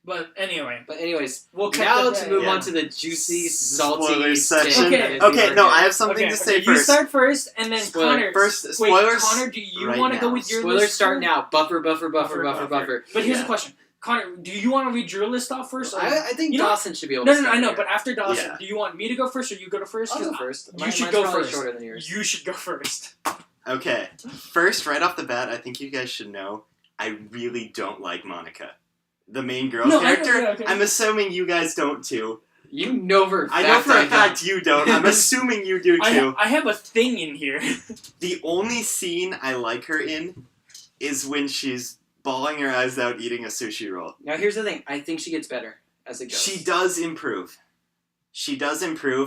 But anyways, we'll now to move on to the juicy, salty spoiler section. Okay. Okay, no, I have something to say You first. start first, and then Spoiler. Connor. First, spoilers. Connor, do you right want to go now. with your Spoilers list? start now. Buffer. But here's the question. Connor, do you want to read your list off first? Or... I think Dawson should be able No, to I know, start but after Dawson, Yeah. do you want me to go first or you go first? I'll go first. You should go first. Shorter than yours. You should go first. Okay, first, right off the bat, I think you guys should know, I really don't like Monica. The main girl character. Okay. I'm assuming you guys don't too. You know for a fact. I know for a fact you don't. I'm assuming you do too. I have a thing in here. The only scene I like her in is when she's bawling her eyes out eating a sushi roll. Now here's the thing. I think she gets better as it goes. She does improve.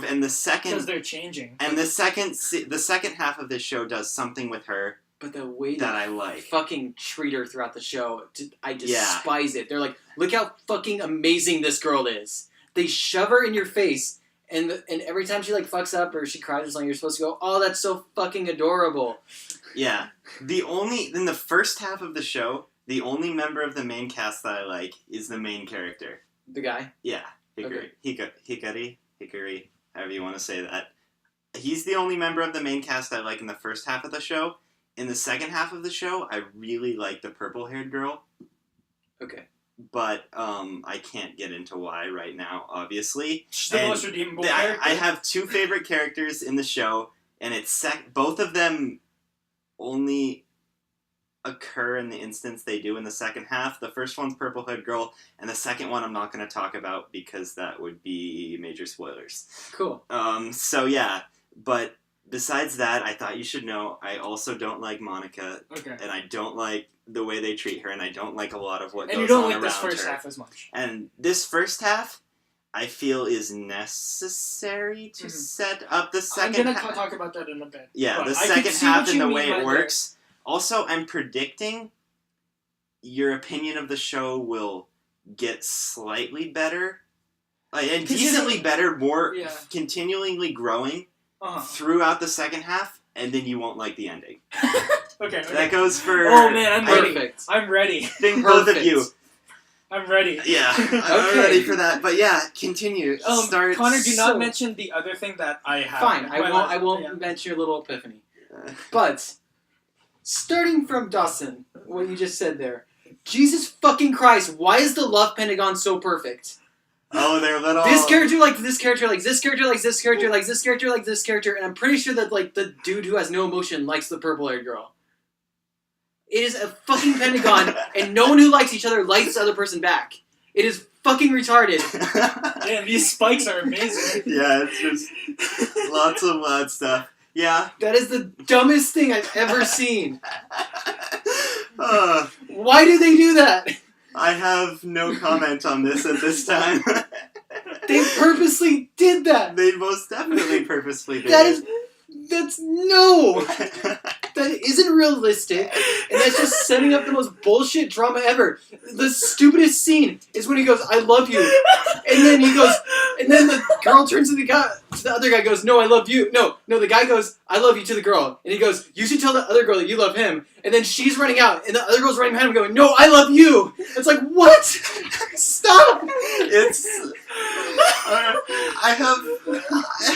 And the second Because they're changing. and the second half of this show does something with her But the way that I like. fucking treat her throughout the show, I despise it. They're like, look how fucking amazing this girl is. They shove her in your face, and every time she like fucks up or she cries or something, you're supposed to go, oh, that's so fucking adorable. Yeah. In the first half of the show, the only member of the main cast that I like is the main character. The guy? Yeah. Hikari, however you want to say that. He's the only member of the main cast I like in the first half of the show. In the second half of the show, I really like the purple-haired girl. Okay. But I can't get into why right now, obviously. She's the most redeemable character. I have two favorite characters in the show, and both of them only occur in the instance they do in the second half. The first one's Purple-Haired Girl, and the second one I'm not going to talk about because that would be major spoilers. Cool. So yeah, but besides that, I thought you should know, I also don't like Monica, and I don't like the way they treat her, and I don't like a lot of what goes on around her. And you don't like this first half as much. And this first half, I feel, is necessary to set up the second half. I'm going to talk about that in a bit. Yeah, but the second half and the way it works. Also, I'm predicting your opinion of the show will get slightly better. And decently better, more continually growing throughout the second half, and then you won't like the ending. Okay. That goes for... Oh man, I'm ready. Perfect. I'm ready. Think both of you. I'm ready. Yeah, I'm ready for that. But yeah, continue. Connor, do not mention the other thing that I have. Fine, I won't mention your little epiphany. But, starting from Dawson, what you just said there, Jesus fucking Christ, why is the love pentagon so perfect? Oh, they're little... This character likes this character, likes this character, likes this character, likes this character, likes this character, and I'm pretty sure that, like, the dude who has no emotion likes the purple-haired girl. It is a fucking pentagon, and no one who likes each other likes the other person back. It is fucking retarded. Damn, these spikes are amazing. Yeah, it's just lots of loud stuff. Yeah. That is the dumbest thing I've ever seen. Why do they do that? I have no comment on this at this time. They purposely did that. They most definitely purposely did That's no. That isn't realistic, and that's just setting up the most bullshit drama ever. The stupidest scene is when he goes, "I love you," and then the girl turns to the other guy, goes, "No, I love you." No, the guy goes, "I love you" to the girl, and he goes, "You should tell the other girl that you love him." And then she's running out, and the other girl's running behind him, going, "No, I love you." It's like, what? Stop! It's. I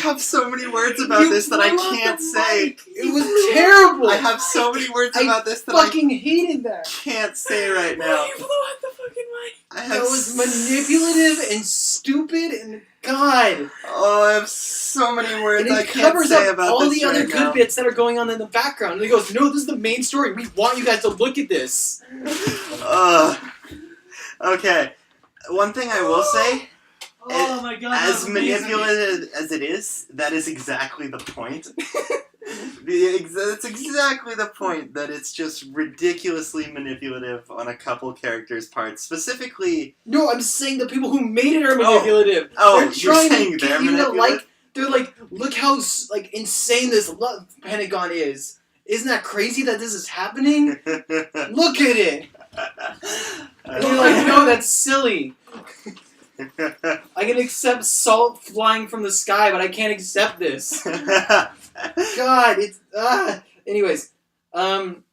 have so many words about this that I can't say. It was terrible. I have so many words about this that I fucking hated that. Can't say right now. You blew out the fucking mic. That was manipulative and stupid and God. Oh, I have so many words I can't say about all this the other right good now. bits that are going on in the background. And he goes, "No, this is the main story. We want you guys to look at this." Okay. One thing I will say. Oh my God! As manipulative as it is, that is exactly the point. That's exactly the point, that it's just ridiculously manipulative on a couple characters' parts. Specifically... No, I'm saying the people who made it are manipulative. They're trying to get you to like... They're like, look how like insane this love pentagon is. Isn't that crazy that this is happening? Look at it! And you're like, no, that's silly. I can accept salt flying from the sky, but I can't accept this. God, it's... Anyways, and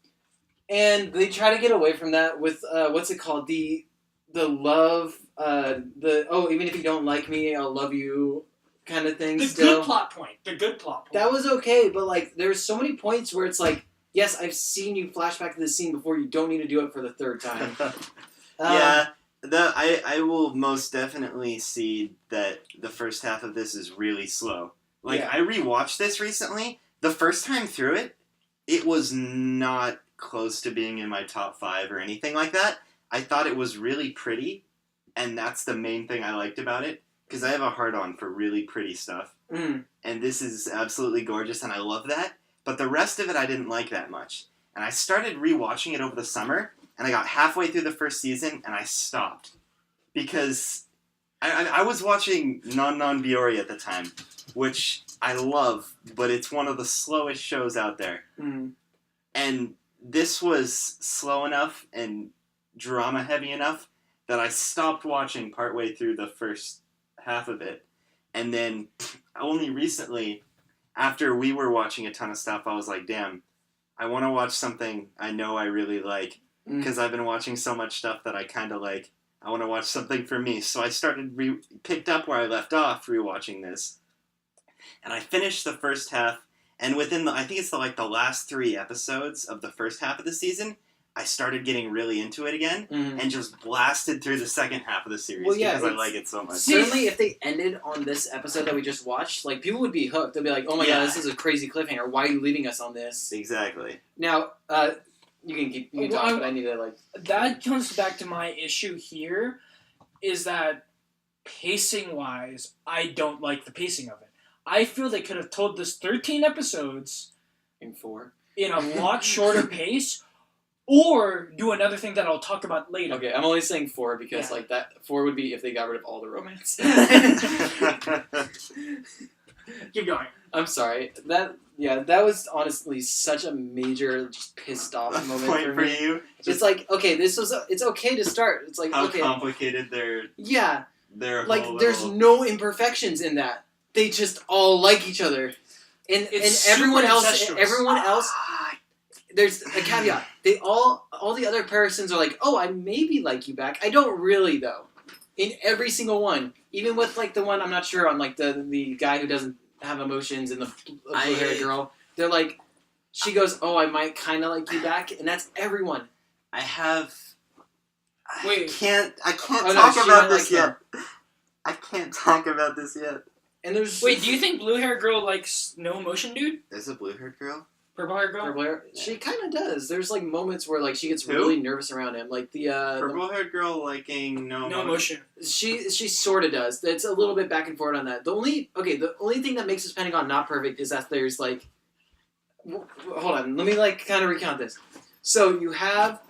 they try to get away from that with, what's it called? The the love, even if you don't like me, I'll love you kind of thing. The still. good plot point. The good plot point. That was okay, but like there's so many points where it's like, yes, I've seen you flashback to this scene before. You don't need to do it for the third time. Yeah, I will most definitely see that the first half of this is really slow. Like, Yeah. I rewatched this recently. The first time through it, it was not close to being in my top 5 or anything like that. I thought it was really pretty, and that's the main thing I liked about it, because I have a hard-on for really pretty stuff. Mm. And this is absolutely gorgeous, and I love that. But the rest of it I didn't like that much. And I started rewatching it over the summer, and I got halfway through the first season, and I stopped. Because I was watching Non Non Biyori at the time, which I love, but it's one of the slowest shows out there. Mm. And this was slow enough and drama-heavy enough that I stopped watching partway through the first half of it. And then only recently, after we were watching a ton of stuff, I was like, damn, I want to watch something I know I really like. Because I've been watching so much stuff that I kind of like. I want to watch something for me. So I picked up where I left off rewatching this. And I finished the first half. And within I think it's the last 3 episodes of the first half of the season, I started getting really into it again. And just blasted through the second half of the series. Well, yeah, because I like it so much. Certainly, if they ended on this episode that we just watched, like, people would be hooked. They'll be like, oh my god, this is a crazy cliffhanger. Why are you leaving us on this? Exactly. Now, you can talk, but I need to, like... That comes back to my issue here, is that pacing-wise, I don't like the pacing of it. I feel they could have told this 13 episodes... In 4. In a lot shorter pace, or do another thing that I'll talk about later. Okay, I'm only saying 4 because, like, that 4 would be if they got rid of all the romance. Keep going. I'm sorry. That was honestly such a major, just pissed off moment Point for for me. you. It's like, okay, it's okay to start. It's like, How okay. complicated their like, whole there's little... no imperfections in that. They just all like each other. And everyone else, there's a caveat. They all the other persons are like, oh, I maybe like you back. I don't really, though. In every single one. Even with, like, the one, I'm not sure, on, like, the guy who doesn't have emotions and the blue-haired girl. They're like, she goes, oh, I might kind of like you back. And that's everyone. I Wait. can't Oh, talk no, about this like yet. I can't talk about this yet. And there's... Wait, do you think blue hair girl likes no emotion dude? There's a blue-haired girl? Purple hair girl? Purple hair? She kind of does. There's, like, moments where, like, she gets Who? really nervous around him. Like, Purple-haired girl liking no emotion. She sort of does. It's a little bit back and forth on that. The only thing that makes this Pentagon not perfect is that there's, like... Hold on. Let me, like, kind of recount this. So, you have...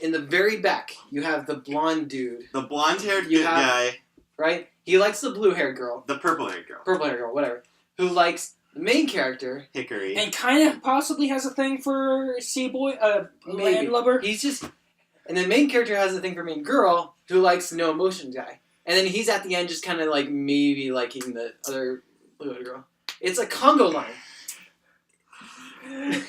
In the very back, you have the blonde dude. The blonde-haired guy. Right? He likes the blue-haired girl. The purple-haired girl. Purple-haired girl, whatever. Who likes the main character. Hickory. And kind of possibly has a thing for sea boy, Maybe. landlubber. He's just... And the main character has a thing for main girl who likes no emotion guy. And then he's at the end just kind of, like, maybe liking the other blue-haired girl. It's a Congo line.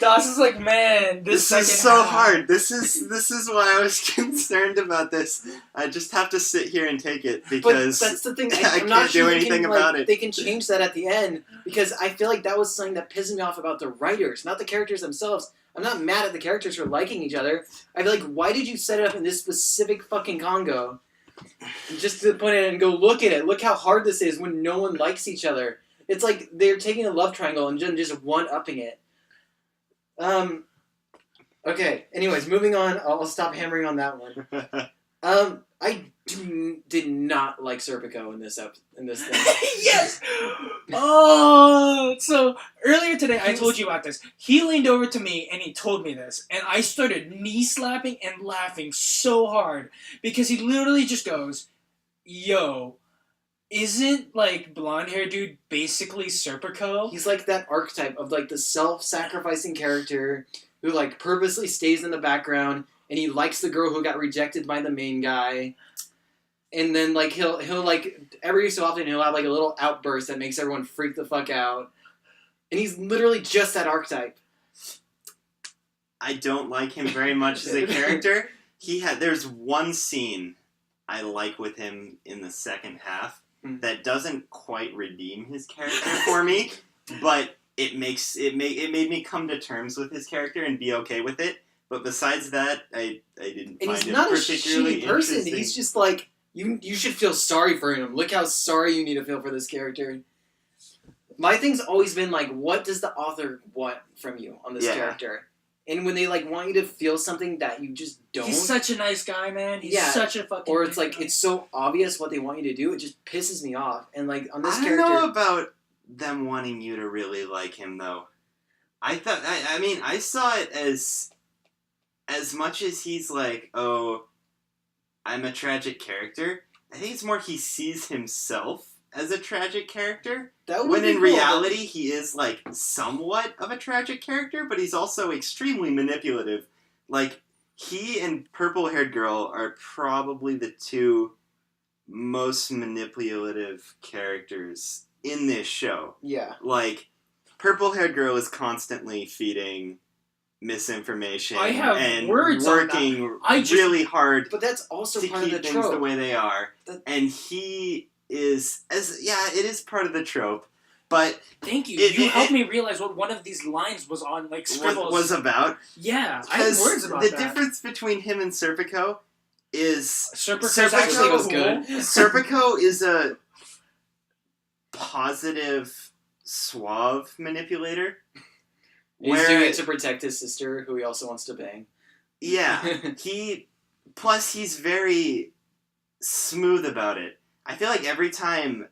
Das is like, man, this is so hard. This is why I was concerned about this. I just have to sit here and take it because but that's the thing. I I'm not can't sure do anything about it. They can change that at the end because I feel like that was something that pissed me off about the writers, not the characters themselves. I'm not mad at the characters for liking each other. I feel like, why did you set it up in this specific fucking Congo? Just to put it and go look at it. Look how hard this is when no one likes each other. It's like they're taking a love triangle and just one-upping it. Okay, anyways, moving on. I'll stop hammering on that one. I did not like Serpico in this thing. Yes! Oh! So, earlier today, I told you about this. He leaned over to me and he told me this. And I started knee-slapping and laughing so hard. Because he literally just goes, yo, isn't, like, blonde-haired dude basically Serpico? He's like that archetype of, like, the self-sacrificing character who, like, purposely stays in the background, and he likes the girl who got rejected by the main guy. And then, like, he'll like, every so often he'll have, like, a little outburst that makes everyone freak the fuck out. And he's literally just that archetype. I don't like him very much as a character. There's one scene I like with him in the second half Mm. that doesn't quite redeem his character for me, but it made me come to terms with his character and be okay with it. But besides that, I didn't And find he's him not a particularly shitty person. interesting. He's just like you should feel sorry for him. Look how sorry you need to feel for this character. My thing's always been like, what does the author want from you on this character? And when they like want you to feel something that you just don't, He's such a nice guy, man. He's such a fucking. or it's nice like guy. it's so obvious what they want you to do, it just pisses me off. And like on this I don't character, know about them wanting you to really like him though. I thought I mean I saw it as much as he's like, oh, I'm a tragic character. I think it's more he sees himself as a tragic character. that would When be in cool, reality, he is, like, somewhat of a tragic character, but he's also extremely manipulative. Like, he and Purple-Haired Girl are probably the two most manipulative characters in this show. Yeah. Like, Purple-Haired Girl is constantly feeding misinformation I have and words on working that. really hard But that's also to part of keep the things trope. the way they are. And he is it is part of the trope, but Thank you. it- You it- helped me realize what one of these lines was on, like, scribbles. was about. Yeah, I have words about the that. difference between him and Serpico is Serpico's actually was cool. good. Serpico is a positive, suave manipulator. He's doing it to protect his sister, who he also wants to bang. Yeah, he's very smooth about it. I feel like every time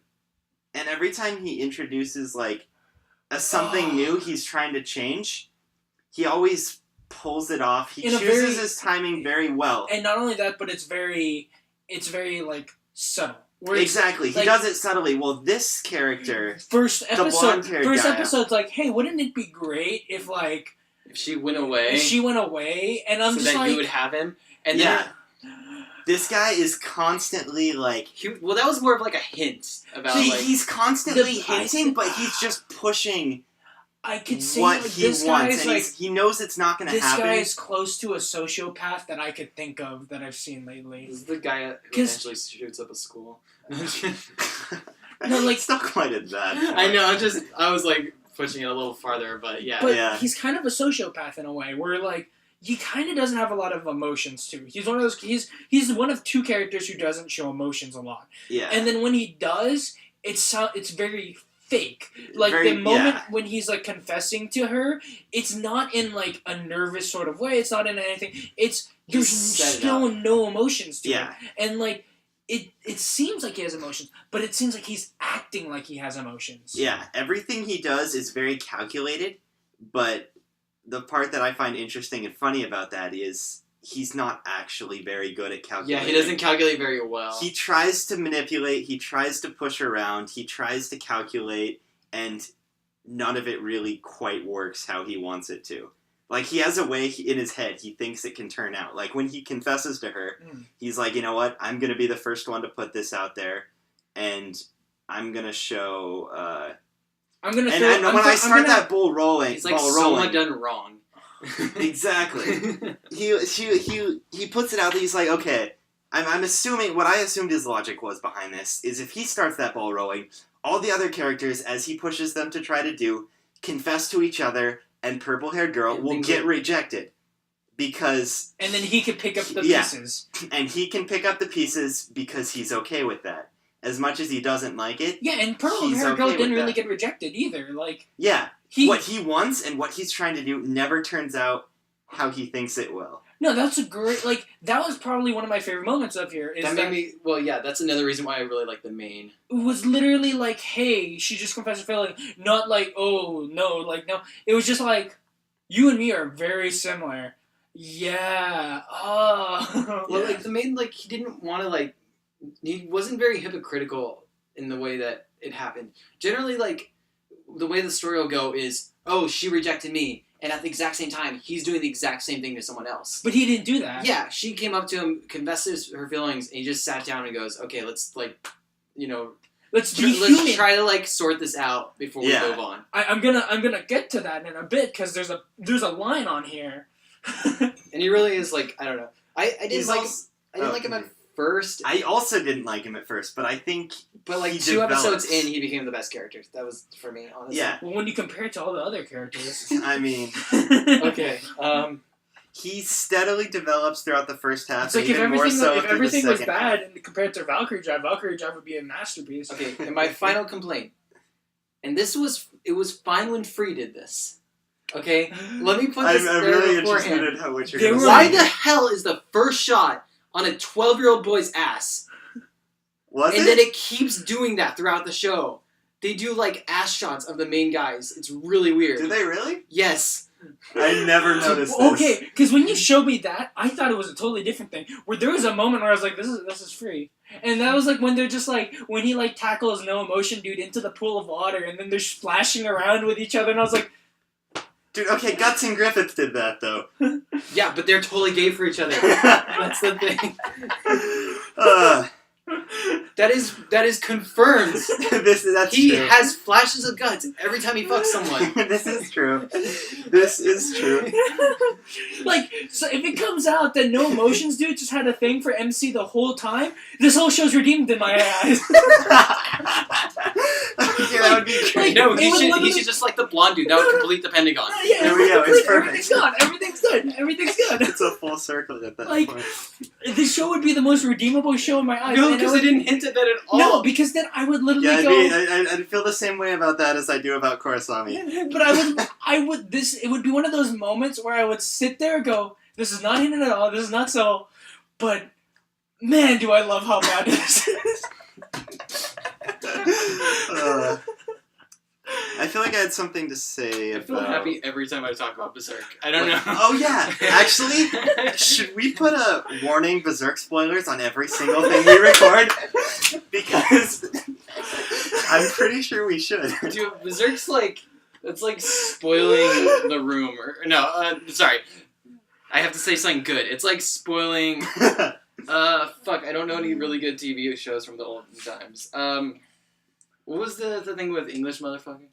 he introduces like something new he's trying to change, he always pulls it off. He In a chooses very- his timing very well. And not only that, but it's very like subtle. Where it's, Exactly, he like- does it subtly. Well, this character, First blonde-haired guy. episode's like, hey, wouldn't it be great if like If she went away, she went away? And I'm so just that like, you would have him, and yeah, then this guy is constantly like. well, that was more of like a hint about like He's constantly The- hinting, but he's just pushing I could say what like, he this wants, guy's and like he knows it's not going to this happen. guy is close to a sociopath that I could think of that I've seen lately. this is the guy who 'Cause- eventually shoots up a school. No, like- it's not quite at that. I know. I was like pushing it a little farther, but yeah. But Yeah. he's kind of a sociopath in a way, where like he kind of doesn't have a lot of emotions too. He's one of those. He's one of two characters who doesn't show emotions a lot, Yeah. and then when he does, it's very fake. Like Very- the moment yeah. when he's like confessing to her, it's not in like a nervous sort of way. It's not in anything. It's there's set it still up. no emotions to Yeah. it, and like. It seems like he has emotions, but it seems like he's acting like he has emotions. Yeah, everything he does is very calculated, but the part that I find interesting and funny about that is he's not actually very good at Yeah, calculating. he doesn't calculate very well. He tries to manipulate, he tries to push around, he tries to calculate, and none of it really quite works how he wants it to. Like, he has a way in his head he thinks it can turn out. Like, when he confesses to her, he's like, you know what, I'm going to be the first one to put this out there, and I'm going to show... I'm gonna. and when I start that ball rolling... He's like, ball someone rolling, done wrong. Exactly. he puts it out there, he's like, okay, I'm assuming... What I assumed his logic was behind this is if he starts that ball rolling, all the other characters, as he pushes them to try to do, confess to each other, and Purple-Haired Girl will get rejected. Because... And then he could pick up the Yeah. pieces. And he can pick up the pieces because he's okay with that. As much as he doesn't like it. Yeah, and Purple He's Hair Girl okay didn't with really that. get rejected either. Like Yeah. he. What he wants and what he's trying to do never turns out how he thinks it will. No, that's a great. Like that was probably one of my favorite moments of here. Is That made me. Well, yeah, that's another reason why I really like the main. it was literally like, hey, she just confessed to failing. Not like, oh no, like no. It was just like, you and me are very similar. Yeah. Oh. Well, like the main, like he didn't want to like. He wasn't very hypocritical in the way that it happened. Generally, like the way the story will go is, oh, she rejected me, and at the exact same time, he's doing the exact same thing to someone else. But he didn't do that. Yeah, she came up to him, confessed her feelings, and he just sat down and goes, "Okay, let's like, you know, Let's be let's human. try to like sort this out before we Yeah. move on." I'm gonna get to that in a bit because there's a line on here. And he really is like, I don't know, I didn't He's like also- I didn't oh, like him at first. I also didn't like him at first, but I think. But like he 2 episodes develops. in, he became the best character. That was for me, honestly. Yeah, Well, when you compare it to all the other characters. I mean, Okay. he steadily develops throughout the first half. It's like and if even more everything, so if through the everything was second half. bad and compared to Valkyrie Drive would be a masterpiece. Okay. And my final complaint, and it was fine when Free did this. Okay. Let me put this I'm there really beforehand. interested in what you're They going to were- Why say. the hell is the first shot on a 12-year-old boy's ass? Was And it? then it keeps doing that throughout the show. They do like ass shots of the main guys. It's really weird. Did they really? Yes. I never noticed this. Okay, because when you showed me that, I thought it was a totally different thing. Where there was a moment where I was like, "This is Free," and that was like when they're just like when he like tackles No Emotion Dude into the pool of water, and then they're splashing around with each other, and I was like, Dude, okay, Guts and Griffith did that, though. Yeah, but they're totally gay for each other. That's the thing. That is confirmed. That's He true. has flashes of guts every time he fucks someone. This is true. This is true. like, so if it comes out that No Emotions Dude just had a thing for MC the whole time, this whole show's redeemed in my eyes. Okay, that would be great. No, It he would should literally- just like the blonde dude. That would complete the Pentagon. Yeah, There we go, it's everything's perfect. gone. Everything's good. Everything's good. It's a full circle at that Like, point. This show would be the most redeemable show in my eyes. No, and I because would- they didn't hint at that at all. No, because then I would literally Yeah, go. I'd feel the same way about that as I do about Korosami. But it would be one of those moments where I would sit there and go, "This is not hinted at all. This is not so," but man, do I love how bad this is. I feel like I had something to say I feel about... happy every time I talk about Berserk. I don't know. Oh yeah, actually, should we put a warning Berserk spoilers on every single thing we record? Because I'm pretty sure we should. Dude, Berserk's like, it's like spoiling the room. Sorry. I have to say something good. It's like spoiling, fuck, I don't know any really good TV shows from the olden times. What was the thing with English motherfucker?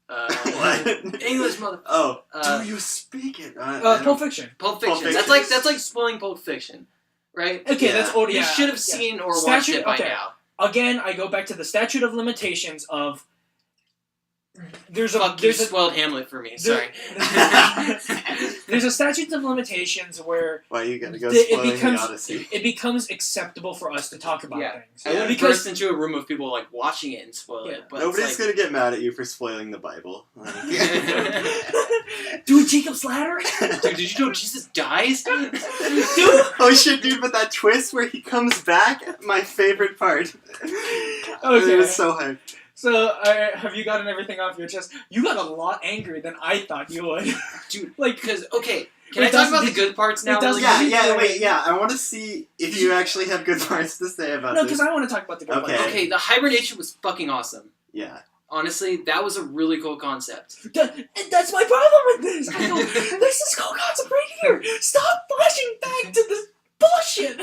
What? English motherfucker. Oh, Uh, do you speak it? Pulp Fiction. Pulp Fiction. Fiction. That's like spoiling Pulp Fiction, right? Okay, Yeah. that's old. You Yeah, should have yeah. seen or watched Statute- it by okay. now. Again, I go back to the statute of limitations of. There's Fuck, you spoiled Hamlet for me. Sorry. There's a statute of limitations where Why you gotta go it spoiling becomes- the Odyssey? it becomes acceptable for us to talk about Yeah. things. I would Because burst into a room of people like watching it and spoil Yeah. it. But Nobody's it's gonna get mad at you for spoiling the Bible. dude, Jacob's Ladder. Dude, did you know Jesus dies? Dude, Oh shit, dude! But that twist where he comes back, my favorite part. Okay. It was so hype. So, have you gotten everything off your chest? You got a lot angrier than I thought you would. Dude, like, because, okay, can It I talk doesn't- about the good parts now? it doesn't- really Yeah, quick? wait, yeah. I want to see if you actually have good parts to say about no, this. because I want to talk about the good Okay. parts. Okay, the hibernation was fucking awesome. Yeah. Honestly, that was a really cool concept. And that's my problem with this. I go, there's this cool concept right here. Stop flashing back to this bullshit.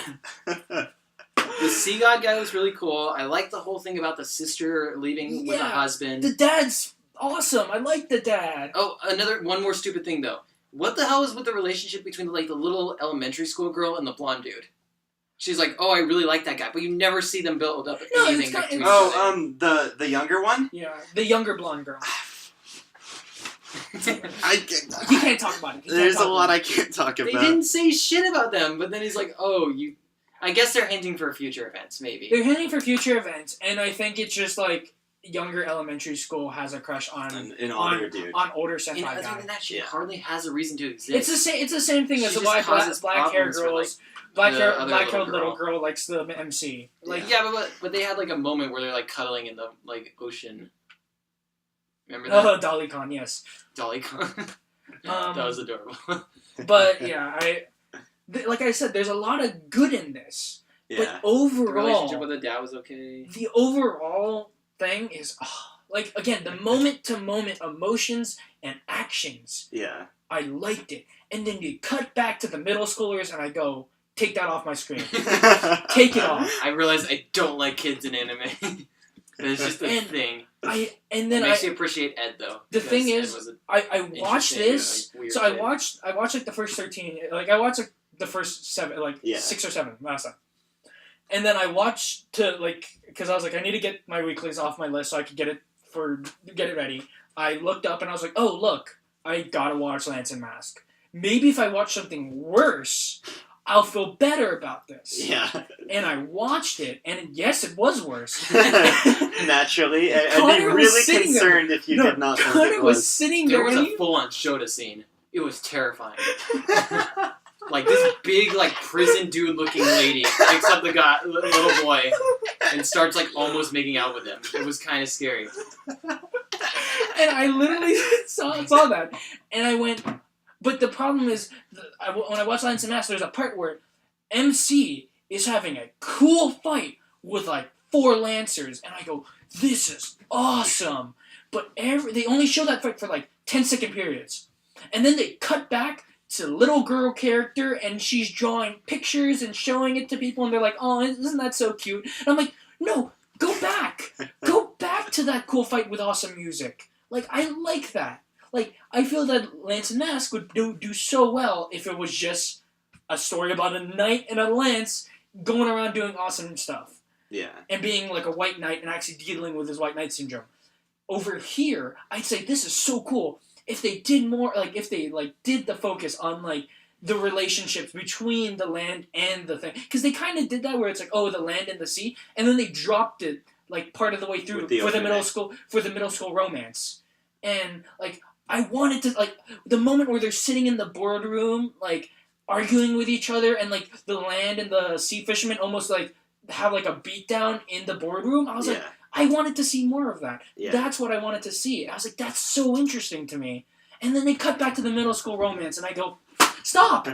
The sea god guy was really cool. I liked the whole thing about the sister leaving with the Yeah. husband. The dad's awesome. I like the dad. Oh, one more stupid thing though. What the hell is with the relationship between like the little elementary school girl and the blonde dude? She's like, oh, I really like that guy, but you never see them build up No, anything it's next to kind- each other. Oh, the younger one. Yeah, the younger blonde girl. I You can't talk about it. You can't There's talk a lot about I can't talk They about. didn't say shit about them, but then he's like, oh, you... I guess they're hinting for future events, maybe. They're hinting for future events, and I think it's just like younger elementary school has a crush on An older dude. on older And senpai other guy. than that, she Yeah. hardly has a reason to exist. It's the same thing She as the just black causes hair problems for, girls. Black the hair other black haired little little girl likes the MC. Like, yeah, but they had like a moment where they're like cuddling in the like ocean. Remember that? Oh, Dolly Con, yes. Dolly Con. That was adorable. But yeah, like I said, there's a lot of good in this. Yeah. But The overall, relationship with the dad was okay. the overall thing is like again the moment to moment emotions and actions. Yeah. I liked it, and then you cut back to the middle schoolers, and I go, take that off my screen. Take it off. I realized I don't like kids in anime. It's just a And thing. And It then makes you appreciate Ed though. The because thing Ed is, was a I watched interesting, this. like, weird So I kid. watched like the first 13. Like I watched like, the first 7, like Yeah. 6 or 7 last time. And then I watched because I was like, I need to get my weeklies off my list so I could get it ready. I looked up and I was like, oh look, I gotta watch Lance and Mask. Maybe if I watch something worse, I'll feel better about this. Yeah. And I watched it, and yes, it was worse. Naturally, I'd be really concerned if you did not think Connor it was was. sitting There there. was and a full-on Shota scene. It was terrifying. Like, this big, like, prison dude-looking lady picks up the little boy and starts, like, almost making out with him. It was kind of scary. And I literally saw that, and I went. But the problem is, when I watch Lance and Mask, there's a part where MC is having a cool fight with like 4 Lancers, and I go, "This is awesome!" But they only show that fight for like 10-second periods, and then they cut back to little girl character, and she's drawing pictures and showing it to people, and they're like, "Oh, isn't that so cute?" And I'm like, "No, go back to that cool fight with awesome music." Like, I like that. Like, I feel that Lance and Mask would do so well if it was just a story about a knight and a lance going around doing awesome stuff. Yeah. And being like a white knight and actually dealing with his white knight syndrome. Over here, I'd say this is so cool. If they did more, like, if they, like, did the focus on, like, the relationships between the land and the thing. Because they kind of did that where it's like, oh, the land and the sea. And then they dropped it, like, part of the way through for the middle school romance. And, like, I wanted to, like, the moment where they're sitting in the boardroom, like, arguing with each other, and, like, the land and the sea fishermen almost, like, have, like, a beatdown in the boardroom. I was like, I wanted to see more of that. Yeah. That's what I wanted to see. I was like, that's so interesting to me. And then they cut back to the middle school romance, and I go, stop!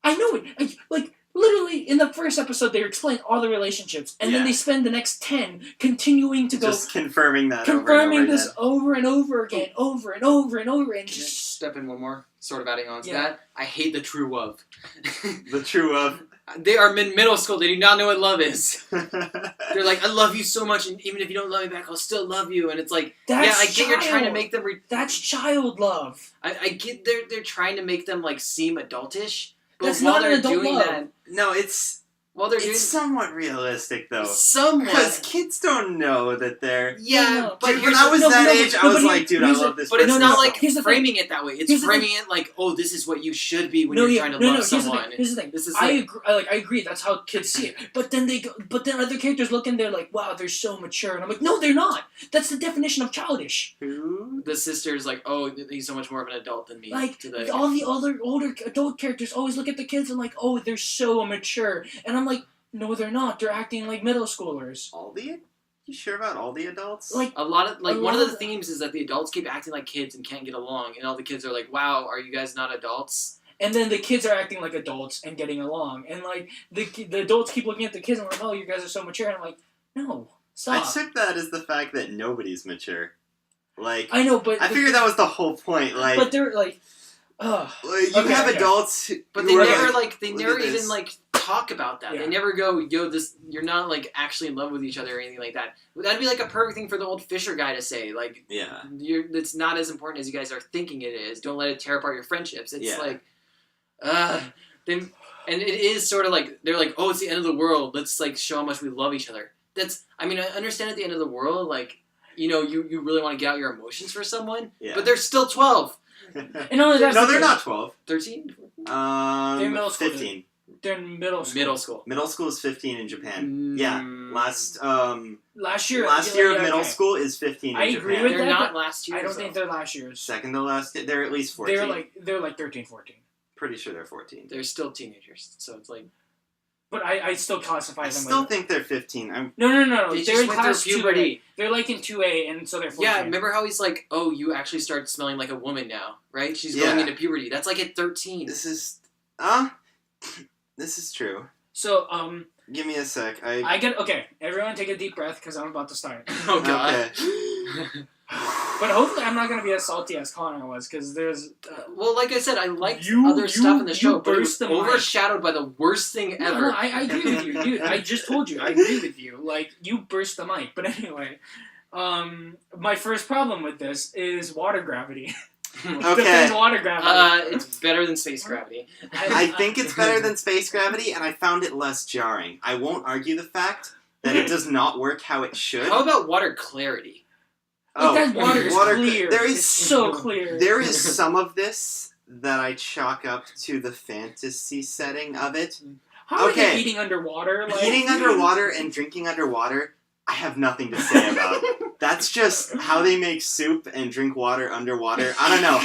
I know it. Like, literally, in the first episode, they explain all the relationships, and then they spend the next 10 continuing to just confirming that confirming this over and over again, over and over and over, and Can I just step in one more? Sort of adding on to that. I hate the true love. The true love. They are in middle school. They do not know what love is. They're like, I love you so much, and even if you don't love me back, I'll still love you. And it's like, I get you're trying to make them... that's child love. I get they're trying to make them, like, seem adultish. But That's while not they're an adult doing love. that... No, it's somewhat realistic, though. Somewhat. Because kids don't know that they're... Yeah, but when I was that age, I was like, dude, I love this But it's person not so like much. framing it that way. It's framing it like, oh, this is what you should be when you're trying to love someone. Here's the thing. This is I agree. That's how kids see it. But then other characters look and they're like, wow, they're so mature. And I'm like, no, they're not. That's the definition of childish. Who? The sister's like, oh, he's so much more of an adult than me. Like, all the other older adult characters always look at the kids and like, oh, they're so mature. And I'm like, no, they're not. They're acting like middle schoolers. You sure about all the adults? Like, one of the themes is that the adults keep acting like kids and can't get along, and all the kids are like, wow, are you guys not adults? And then the kids are acting like adults and getting along. And, like, the adults keep looking at the kids and like, oh, you guys are so mature. And I'm like, no, stop. I took that as the fact that nobody's mature. Like, I know, but... I figured that was the whole point. Like, but they're, like... you have adults but who they are never, like, they never even, like, talk about that. Yeah. They never go, yo, you're not, like, actually in love with each other or anything like that. That'd be, like, a perfect thing for the old Fisher guy to say. Like, yeah. It's not as important as you guys are thinking it is. Don't let it tear apart your friendships. It's like, and it is sort of like, they're like, oh, it's the end of the world. Let's, like, show how much we love each other. I mean, I understand at the end of the world, like, you know, you really want to get out your emotions for someone, but they're still 12. And only that's they're not 12. 13? They're middle school. 15. They're in middle school. Middle school is 15 in Japan. Yeah. Last year of middle school is 15 in Japan. I agree with they're that. Not last year. I don't think they're last year's. Second to last. They're at least 14. They're like 13, 14. Pretty sure they're 14. They're still teenagers, so it's like... But I still classify them. I still think they're 15. No. They They're in just went class through puberty. They're like in 2A, and so they're 14. Yeah, remember how he's like, oh, you actually start smelling like a woman now, right? She's going into puberty. That's like at 13. This is true. So, give me a sec. Okay, everyone take a deep breath, because I'm about to start. Oh, God. Okay. But hopefully I'm not going to be as salty as Connor was, because there's... well, like I said, I liked other stuff in the show, but it was the overshadowed by the worst thing ever. No, I agree with you, dude. I just told you, I agree with you. Like, you burst the mic. But anyway, my first problem with this is water gravity. Defend water gravity. It's better than space gravity. I think it's better than space gravity, and I found it less jarring. I won't argue the fact that it does not work how it should. How about water clarity? That water is clear. There is it's so clear. There is some of this that I chalk up to the fantasy setting of it. How are they eating underwater? Like... Eating underwater and drinking underwater, I have nothing to say about. That's just how they make soup and drink water underwater. I don't know.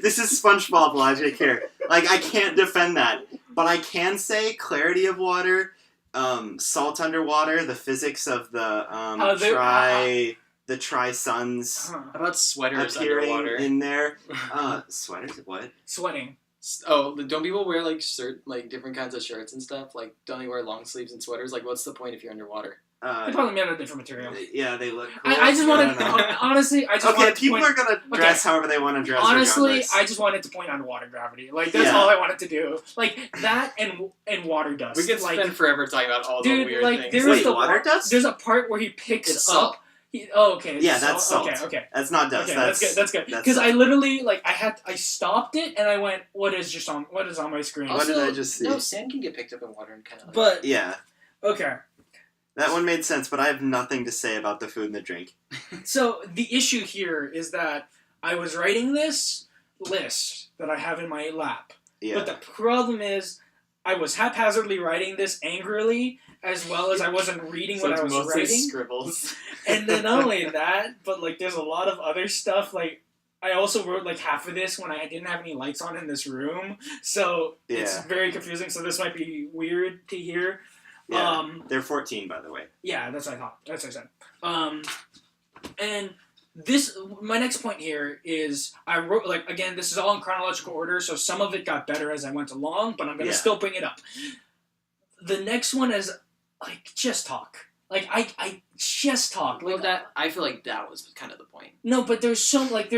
This is SpongeBob logic here. Like, I can't defend that. But I can say clarity of water, salt underwater, the physics of the the tri-suns about sweaters appearing underwater in there. Sweaters? What? Sweating. Oh, don't people wear like different kinds of shirts and stuff? Like, don't they wear long sleeves and sweaters? Like, what's the point if you're underwater? They probably made out of different material. Yeah, they look cool. I just wanted, honestly, people are gonna dress however they want to dress. Honestly, regardless. I just wanted to point out water gravity. Like, that's all I wanted to do. Like, that and water dust. We could spend forever talking about all the weird things. Wait, water dust? There's a part where he picks up. Okay. Yeah, that's salt. Okay. That's not dust. Okay, that's good. Because I literally I stopped it and I went, what is on my screen? What did I just see? No, sand can get picked up in water and kind of. But yeah. Okay. That one made sense, but I have nothing to say about the food and the drink. So the issue here is that I was writing this list that I have in my lap. Yeah. But the problem is I was haphazardly writing this angrily, as well as I wasn't reading what I was writing. Scribbles. And then not only that, but like there's a lot of other stuff. Like I also wrote like half of this when I didn't have any lights on in this room, so it's very confusing. So this might be weird to hear. Yeah, they're 14, by the way. Yeah, that's what I thought. That's what I said. And this, my next point here is I wrote, like, again, this is all in chronological order, so some of it got better as I went along, but I'm going to still bring it up. The next one is, like, just talk. Like, I just talk. Well, like, I feel like that was kind of the point. No, but there's so much, like,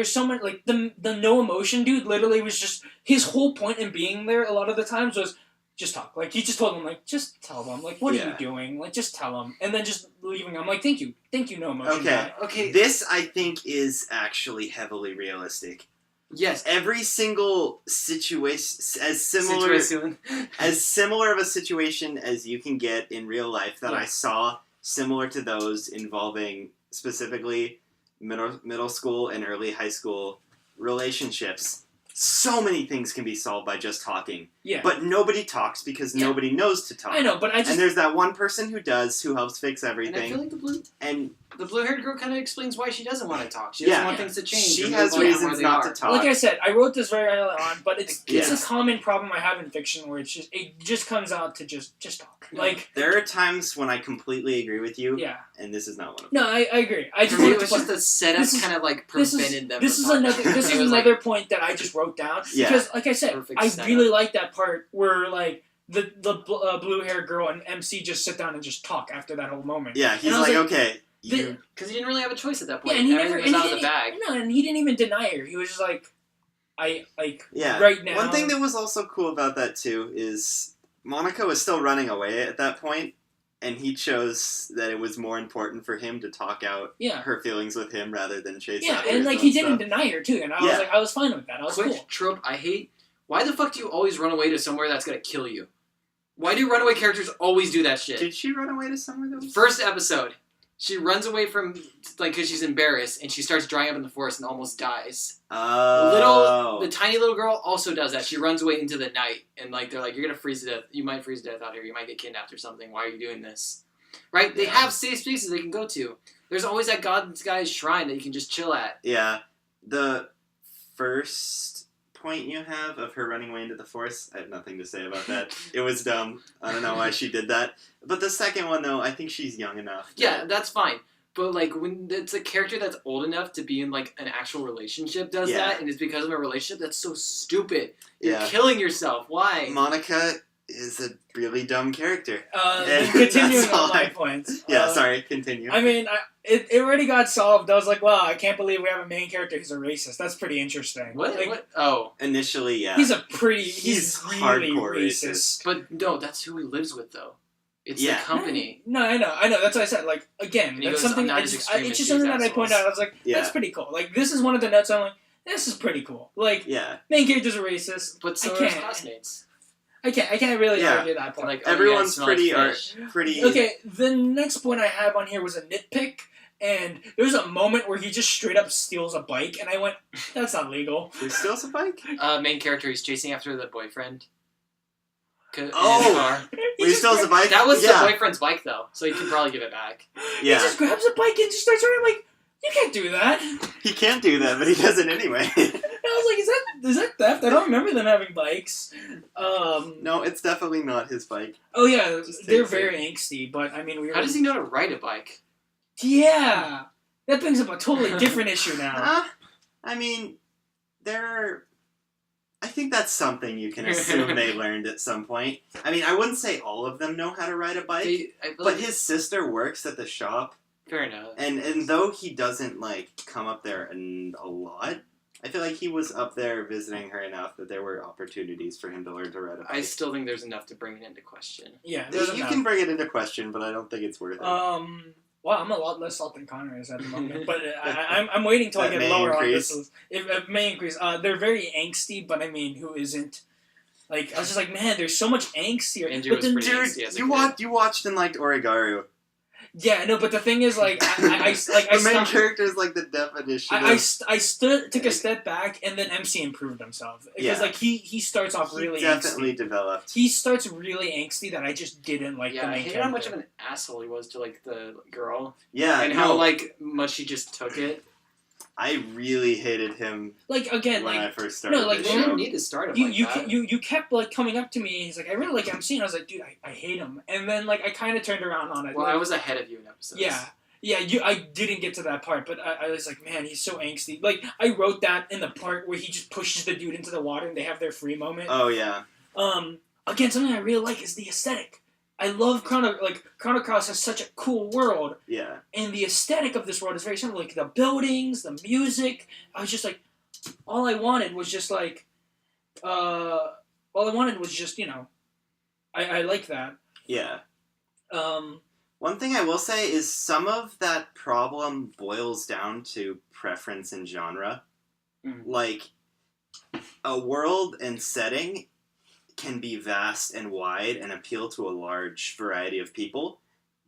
the no emotion dude literally was just, his whole point in being there a lot of the times was, just talk. Like, he just told them, like, just tell them. Like, what are you doing? Like, just tell them. And then just leaving them. Like, thank you, no emotion. Okay. This, I think, is actually heavily realistic. Yes. Every single situation, as similar of a situation as you can get in real life that I saw, similar to those involving specifically middle school and early high school relationships. So many things can be solved by just talking. Yeah. But nobody talks because nobody knows to talk. I know, but I just... And there's that one person who does, who helps fix everything. And I feel like the blue-haired girl kind of explains why she doesn't want to talk. She doesn't want things to change. She has reasons not to talk. Like I said, I wrote this very early on, but it's a common problem I have in fiction where it just comes out to just talk. Like, there are times when I completely agree with you. Yeah. And this is not one of them. No, I agree. I just it was just the setup kind of like prevented them. This is another point that I just wrote down because, like I said, I really like that part where like the blue haired girl and MC just sit down and just talk after that whole moment. Yeah, he's like, okay. Because he didn't really have a choice at that point. Yeah, and he was out of the bag. No, and he didn't even deny her. He was just like, yeah. Right now. One thing that was also cool about that too is Monica was still running away at that point, and he chose that it was more important for him to talk out her feelings with him rather than chase after and like he didn't deny her too, and I was fine with that. I was cool. Trope I hate. Why the fuck do you always run away to somewhere that's gonna kill you? Why do runaway characters always do that shit? Did she run away to somewhere that was... First episode, she runs away from, like, because she's embarrassed, and she starts drying up in the forest and almost dies. Oh. The tiny little girl also does that. She runs away into the night, and, like, they're like, you're gonna freeze to death. You might freeze to death out here. You might get kidnapped or something. Why are you doing this? Right? They have safe spaces they can go to. There's always that guy's shrine that you can just chill at. Yeah. The first point you have of her running away into the forest, I have nothing to say about that. It was dumb. I don't know why she did that. But the second one, though, I think she's young enough. Yeah, that's fine. But, like, when it's a character that's old enough to be in, like, an actual relationship does that, and it's because of a relationship, that's so stupid. You're killing yourself. Why? Monica is a really dumb character. Continuing on my points. Yeah, sorry, continue. I mean, it already got solved. I was like, wow, I can't believe we have a main character who's a racist. That's pretty interesting. What? Oh. Initially, yeah. He's really hardcore racist. But no, that's who he lives with, though. It's the company. No, I know. That's what I said. Like, again, that's something. It's just something that I point out. I was like, that's pretty cool. Like, this is one of the notes I'm like, this is pretty cool. Like, Yeah. main characters are racist. But so I are his can't. classmates. I can't really Yeah. argue that They're point. like, oh, Everyone's you guys smell like pretty. fish. Okay, the next point I have on here was a nitpick, and there's a moment where he just straight up steals a bike, and I went, that's not legal. He steals a bike? Main character, he's chasing after the boyfriend. In his Oh! car. When he steals a bike? That was yeah. the boyfriend's bike, though, so he can probably give it back. He Yeah. just grabs a bike and just starts running. I'm like, you can't do that. He can't do that, but he does it anyway. And I was like, is that theft? I don't remember them having bikes. No, it's definitely not his bike. Oh yeah, Just they're takes it. very angsty, but I mean, we were. How does he know to ride a bike? Yeah, that brings up a totally different issue now. I mean, I think that's something you can assume they learned at some point. I mean, I wouldn't say all of them know how to ride a bike, I feel but like- his sister works at the shop, Fair enough. and though he doesn't, like, come up there a lot, I feel like he was up there visiting her enough that there were opportunities for him to learn to ride a bike. I still think there's enough to bring it into question. Yeah, there's You enough. can bring it into question, but I don't think it's worth it. Well, I'm a lot less salt than Connor is at the moment, but I'm waiting till I That get may lower increase. on this. It may increase. They're very angsty, but I mean, who isn't? Like, I was just like, man, there's so much angst here. Andrew But was then, pretty Dude, angsty as a kid. you watched and liked Origaru. yeah, no, but the thing is, like, I The main stopped- character is like the definition took a step back, and then MC improved himself because Yeah. like he starts off really definitely angsty. developed. He starts really angsty that I just didn't like the Yeah, I main hated character. how much of an asshole he was to like the girl, Yeah, and no, how like much she just took it. I really hated him like again, when I like first started. no, like, this You show. didn't need to start him you like you, that. you kept like coming up to me and he's like, I really like MC, and I was like, dude, I hate him, and then like I kind of turned around on it. Well, like, I was ahead of you in episodes. Yeah, I didn't get to that part, but I was like, man, he's so angsty. Like, I wrote that in the part where he just pushes the dude into the water and they have their free moment. Oh yeah, Again, something I really like is the aesthetic. I love Chrono Cross has such a cool world, yeah, and the aesthetic of this world is very similar. Like, the buildings, the music. I was just like, all I wanted was just, you know, I like that. yeah. One thing I will say is some of that problem boils down to preference and genre. Mhm. Like, a world and setting can be vast and wide and appeal to a large variety of people,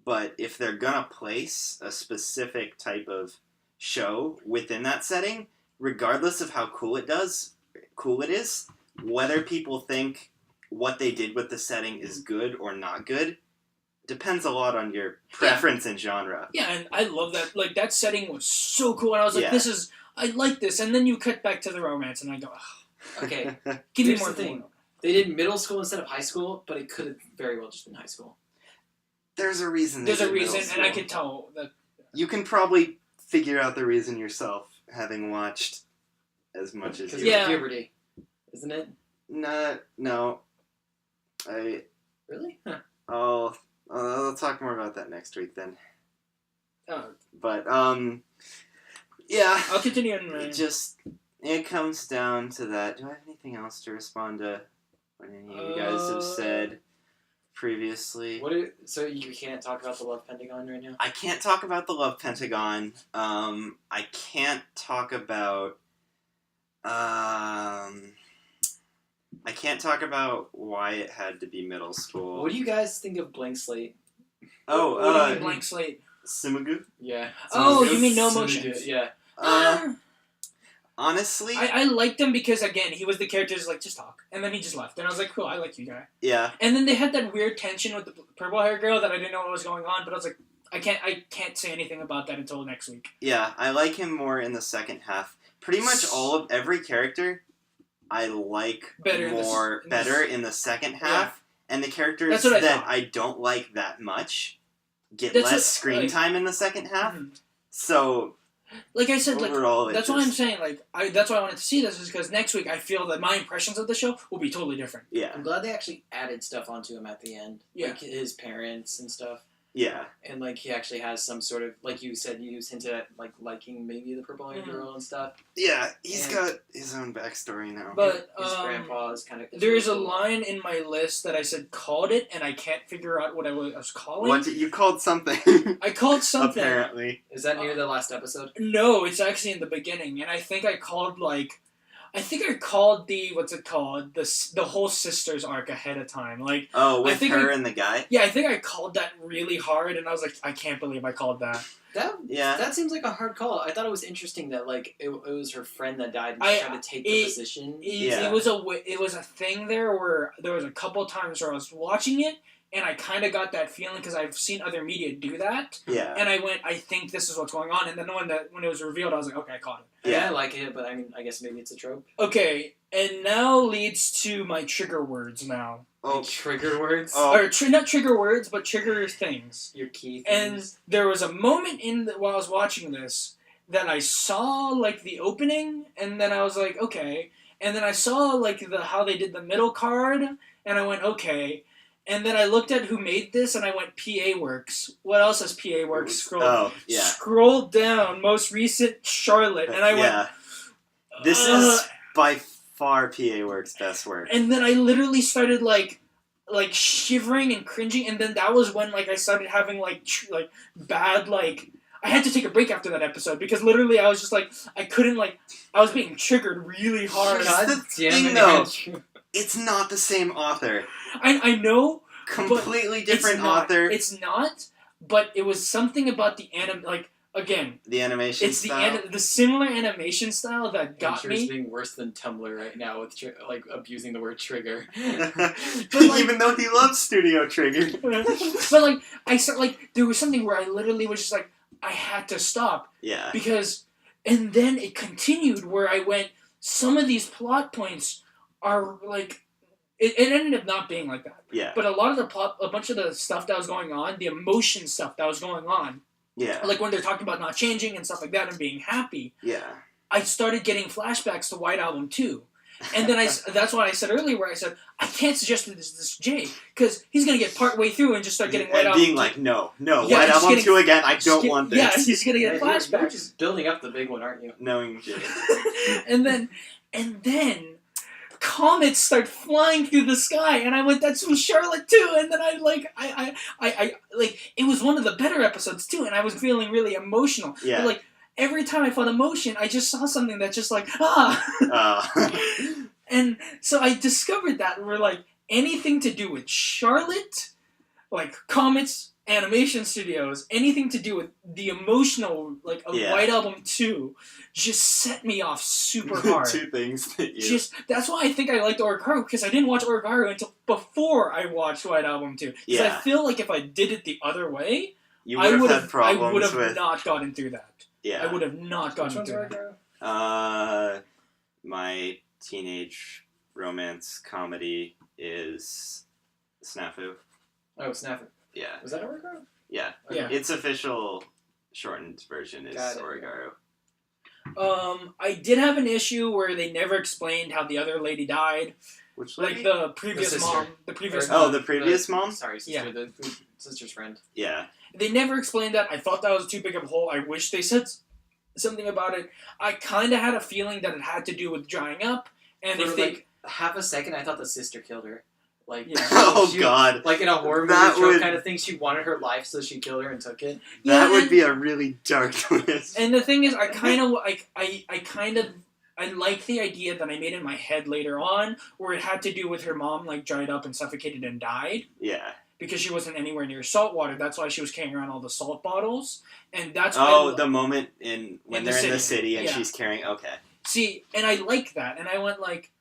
but if they're gonna place a specific type of show within that setting, regardless of how cool it is, whether people think what they did with the setting is good or not good, depends a lot on your preference and genre. Yeah, and I love that. Like, that setting was so cool, and I was like, Yeah. I like this. And then you cut back to the romance, and I go, ugh, Okay. give me Here's more the thing. thing. They did middle school instead of high school, but it could have very well just been high school. There's a reason. There's they a did middle reason, and I school. could tell that. You can probably figure out the reason yourself, having watched as much as Because you. Yeah. of puberty, isn't it? No. Really? Huh. I'll talk more about that next week then. But yeah. I'll continue in my... It comes down to that. Do I have anything else to respond to what any of you guys have said previously? So you can't talk about the Love Pentagon right now? I can't talk about the Love Pentagon. I can't talk about. I can't talk about why it had to be middle school. What do you guys think of Blank Slate? What do you mean, blank slate? Simagu? Yeah. Oh, Simagu? you mean no Simagu, motions? Yeah. Honestly, I liked him because, again, he was the character who's like, just talk. And then he just left. And I was like, cool, I like you, guy. yeah. And then they had that weird tension with the purple hair girl that I didn't know what was going on, but I was like, I can't say anything about that until next week. Yeah, I like him more in the second half. Pretty much every character I like Better in the second half. And the characters That's what I that thought. I don't like that much get That's less what- screen like- time in the second half. Mhm. So Like I said, overall, that's why I'm saying, that's why I wanted to see this, is because next week I feel that my impressions of the show will be totally different. Yeah. I'm glad they actually added stuff onto him at the end. Yeah. Like his parents and stuff. Yeah. And like he actually has some sort of, like you said, you hinted at like liking maybe the purple-haired girl and stuff. Yeah, he's And- got his own backstory now. But His grandpa is kind of. there is a line in my list that I said called it, and I can't figure out what I was calling. What you called something? I called something. Apparently. Is that near the last episode? No, it's actually in the beginning, and I think I called like. I think I called the what's it called the whole sisters arc ahead of time. Like Oh, with I think her and the guy. yeah, I think I called that really hard, and I was like, I can't believe I called that. That seems like a hard call. I thought it was interesting that like it was her friend that died and she tried to take the position. It was a thing there where there was a couple times where I was watching it, and I kind of got that feeling because I've seen other media do that. Yeah. And I went, I think this is what's going on. And then when it was revealed, I was like, okay, I caught it. Yeah, I like it, but I mean, I guess maybe it's a trope. Okay, and now leads to my trigger words now. Oh. Trigger words? Oh. Or not trigger words, but trigger things. Your key And things. there was a moment while I was watching this that I saw like the opening, and then I was like, okay. And then I saw like how they did the middle card, and I went, okay. And then I looked at who made this, and I went, PA Works. What else has PA Works? Scroll down, most recent Charlotte, and I went. This is by far PA Works' best work. And then I literally started like shivering and cringing, and then that was when like I started having like bad like. I had to take a break after that episode because literally I was just like I couldn't like I was being triggered really hard. Here's the thing, though. It's not the same author. I know. Completely different author. It's not, but it was something about the again. The animation style. The similar animation style that got me. It's being worse than Tumblr right now with abusing the word trigger. Even though he loves Studio Trigger. But like I start like there was something where I literally was just like I had to stop. Yeah. Because and then it continued where I went. Some of these plot points are like. It ended up not being like that. Yeah. But a bunch of the stuff that was going on, the emotion stuff that was going on. Yeah. Like when they're talking about not changing and stuff like that and being happy. Yeah. I started getting flashbacks to White Album 2. And then that's what I said earlier where I said, I can't suggest this to Jay because he's going to get part way through and just start getting White Album 2. And being like, no, White Album 2 again, I don't want this. Yeah, he's going to get flashbacks. You're just building up the big one, aren't you? Knowing Jay. and then comets start flying through the sky, and I went, "That's from Charlotte too." And then I it was one of the better episodes too, and I was feeling really emotional. Yeah. But, like every time I felt emotion, I just saw something that just like And so I discovered that we're like anything to do with Charlotte, like comets. Animation studios, anything to do with the emotional, like of White Album 2, just set me off super hard. Two things that that's why I think I liked Orikaru, because I didn't watch Orikaru until before I watched White Album 2. Because I feel like if I did it the other way, I would have not gotten through that. Yeah. I would have not gotten through that. My teenage romance comedy is Snafu. Oh, Snafu. Yeah. Was that Origaru? Yeah. Yeah. Its official shortened version is Origaru. I did have an issue where they never explained how the other lady died. Which lady? Like the previous mom. The previous mom. Oh, the previous mom? Sorry, sister. The sister's friend. Yeah. They never explained that. I thought that was too big of a hole. I wish they said something about it. I kind of had a feeling that it had to do with drying up. And For if they... like half a second, I thought the sister killed her. Like, God. Like in a horror movie kind of thing, she wanted her life, so she killed her and took it. That would be a really dark twist. And the thing is, I like the idea that I made in my head later on, where it had to do with her mom, like, dried up and suffocated and died. Yeah. Because she wasn't anywhere near salt water. That's why she was carrying around all the salt bottles. And that's the moment when they're in the city and she's carrying... Okay. See, and I like that. And I went, like...